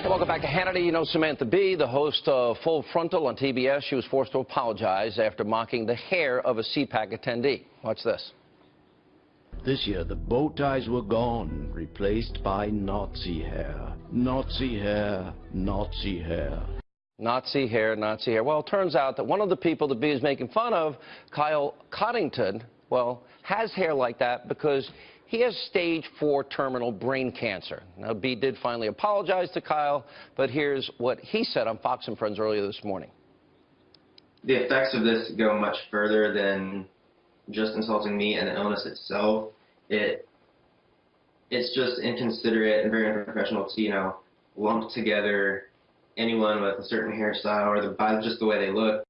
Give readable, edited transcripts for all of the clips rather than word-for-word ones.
Welcome back to Hannity. You know Samantha B., the host of Full Frontal on TBS. She was forced to apologize after mocking the hair of a CPAC attendee. Watch this. This year, the bow ties were gone, replaced by Nazi hair. Nazi hair, Nazi hair. Nazi hair, Nazi hair. Well, it turns out that one of the people that B is making fun of, Kyle Coddington, well, has hair like that because he has stage 4 terminal brain cancer. Now, B did finally apologize to Kyle, but here's what he said on Fox & Friends earlier this morning. The effects of this go much further than just insulting me and the illness itself. It's just inconsiderate and very unprofessional to, you know, lump together anyone with a certain hairstyle or just the way they look.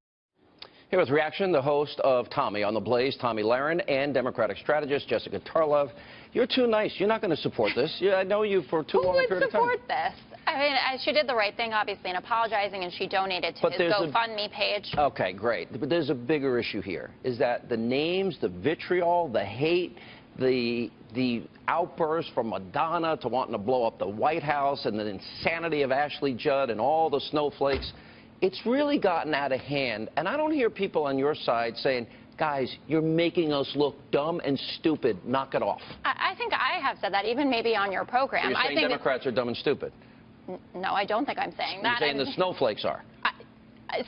Here with reaction, the host of Tomi on the Blaze, Tomi Lahren, and Democratic strategist Jessica Tarlov. You're too nice. You're not going to support this. Yeah, I know you for too long a period of time. Who would support this? I mean, she did the right thing, obviously, in apologizing, and she donated to his GoFundMe page. Okay, great. But there's a bigger issue here, is that the names, the vitriol, the hate, the outbursts from Madonna to wanting to blow up the White House and the insanity of Ashley Judd and all the snowflakes, it's really gotten out of hand. And I don't hear people on your side saying, guys, you're making us look dumb and stupid. Knock it off. I think I have said that, even maybe on your program. You're saying Democrats are dumb and stupid? No, I don't think I'm saying that. You're saying the snowflakes are?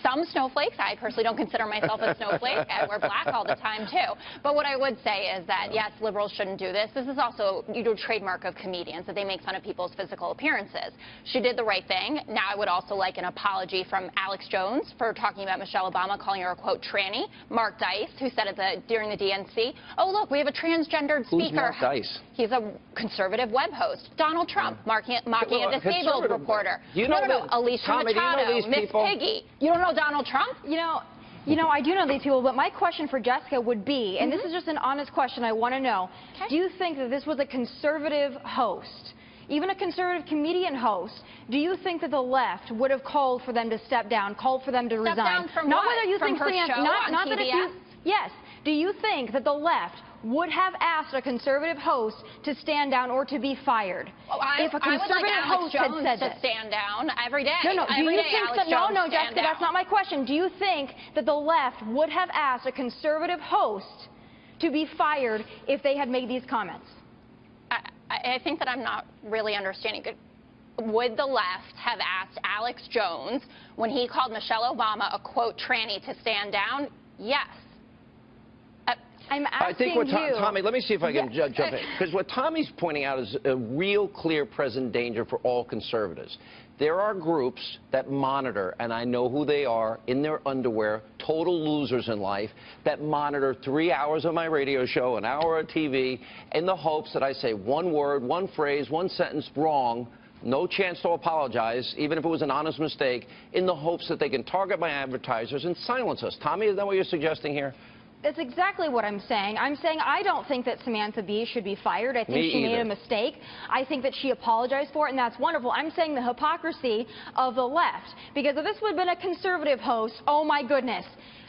Some snowflakes. I personally don't consider myself a snowflake. I wear black all the time, too. But what I would say is that, yes, liberals shouldn't do this. This is also, a trademark of comedians, that they make fun of people's physical appearances. She did the right thing. Now I would also like an apology from Alex Jones for talking about Michelle Obama, calling her a, quote, tranny. Mark Dice, who said during the DNC, oh, look, we have a transgendered speaker. Who's Mark Dice? He's a conservative web host. Donald Trump, mocking a disabled reporter. Alicia Machado, Miss Piggy. You don't know Donald Trump? You know, I do know these people, but my question for Jessica would be, and this is just an honest question I want to know, do you think that this was a conservative host, even a conservative comedian host, do you think that the left would have called for them to step down, called for them to resign? Step down from not what? Whether you from think her show not on that TBS? if you, yes. Do you think that the left would have asked a conservative host to stand down or to be fired? Well, if a conservative host had said to stand down every day. No, do you think that, no, Jessica, that's not my question. Do you think that the left would have asked a conservative host to be fired if they had made these comments? I think that I'm not really understanding. Would the left have asked Alex Jones, when he called Michelle Obama a, quote, tranny, to stand down? Yes. I'm asking I think what Tomi, let me see if I can jump in. Because what Tomi's pointing out is a real clear present danger for all conservatives. There are groups that monitor, and I know who they are, in their underwear, total losers in life, that monitor 3 hours of my radio show, an hour of TV, in the hopes that I say one word, one phrase, one sentence wrong, no chance to apologize, even if it was an honest mistake, in the hopes that they can target my advertisers and silence us. Tomi, is that what you're suggesting here? That's exactly what I'm saying. I'm saying I don't think that Samantha B should be fired. I think she made a mistake. I think that she apologized for it, and that's wonderful. I'm saying the hypocrisy of the left. Because if this would have been a conservative host, oh my goodness.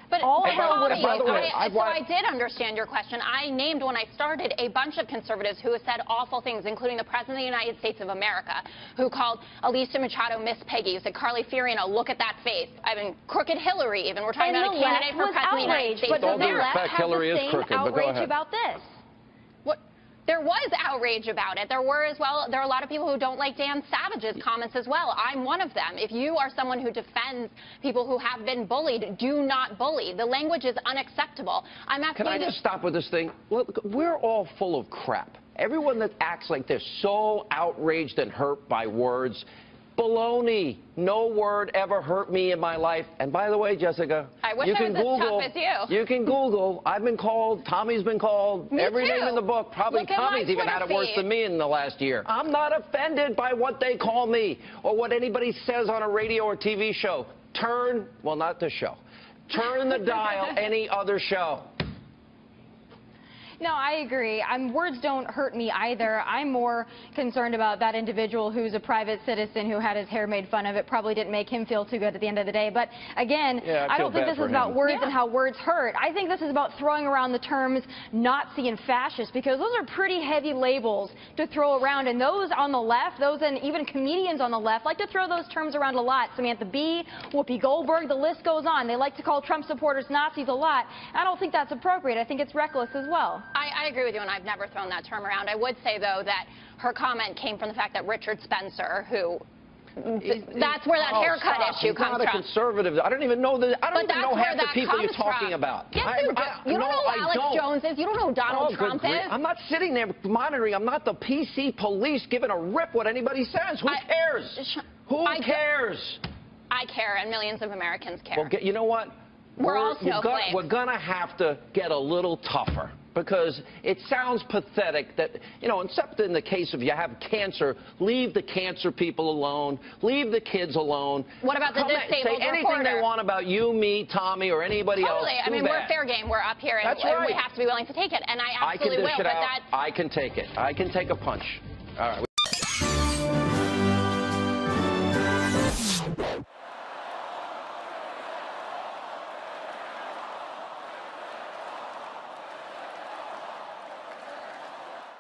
But all hell would have so I did understand your question. I named, when I started, a bunch of conservatives who have said awful things, including the President of the United States of America, who called Alicia Machado Miss Piggy, who said, Carly Fiorina, look at that face. I mean, crooked Hillary, even. We're talking about a candidate for President of the United States. But does the left have Hillary the same outrage about this? There was outrage about it. There were as well. There are a lot of people who don't like Dan Savage's comments as well. I'm one of them. If you are someone who defends people who have been bullied, do not bully. The language is unacceptable. I'm asking. Can I just stop with this thing? Look, we're all full of crap. Everyone that acts like they're so outraged and hurt by words, baloney. No word ever hurt me in my life. And by the way, Jessica, I wish you I can was Google. as tough as you. You can Google. I've been called. Tomi's been called. Me every too. name in the book. Probably Look at Tomi's even had it worse than me in the last year. I'm not offended by what they call me or what anybody says on a radio or TV show. Well, not this show. Turn the dial any other show. No, I agree. Words don't hurt me either. I'm more concerned about that individual who's a private citizen who had his hair made fun of. It probably didn't make him feel too good at the end of the day. But again, I don't think this is about words and how words hurt. I think this is about throwing around the terms Nazi and fascist, because those are pretty heavy labels to throw around. And those on the left, and even comedians on the left, like to throw those terms around a lot. Samantha Bee, Whoopi Goldberg, the list goes on. They like to call Trump supporters Nazis a lot. I don't think that's appropriate. I think it's reckless as well. I agree with you, and I've never thrown that term around. I would say, though, that her comment came from the fact that Richard Spencer, who that's where that haircut issue comes from. He's not a conservative. I don't even know half the people you're talking about. Yes, you do. You don't know who Alex Jones is. You don't know who Donald Trump is. I'm not sitting there monitoring. I'm not the PC police giving a rip what anybody says. Who cares? Who cares? I care, and millions of Americans care. Well, you know what? We're all snowflakes. We're going to have to get a little tougher, because it sounds pathetic that, except in the case of you have cancer, leave the cancer people alone, leave the kids alone. What about the disabled Say anything they want about you, me, Tommy, or anybody else. Totally. I mean, we're fair game. We're up here, and we have to be willing to take it, and I absolutely will. I can take it. I can take a punch. All right.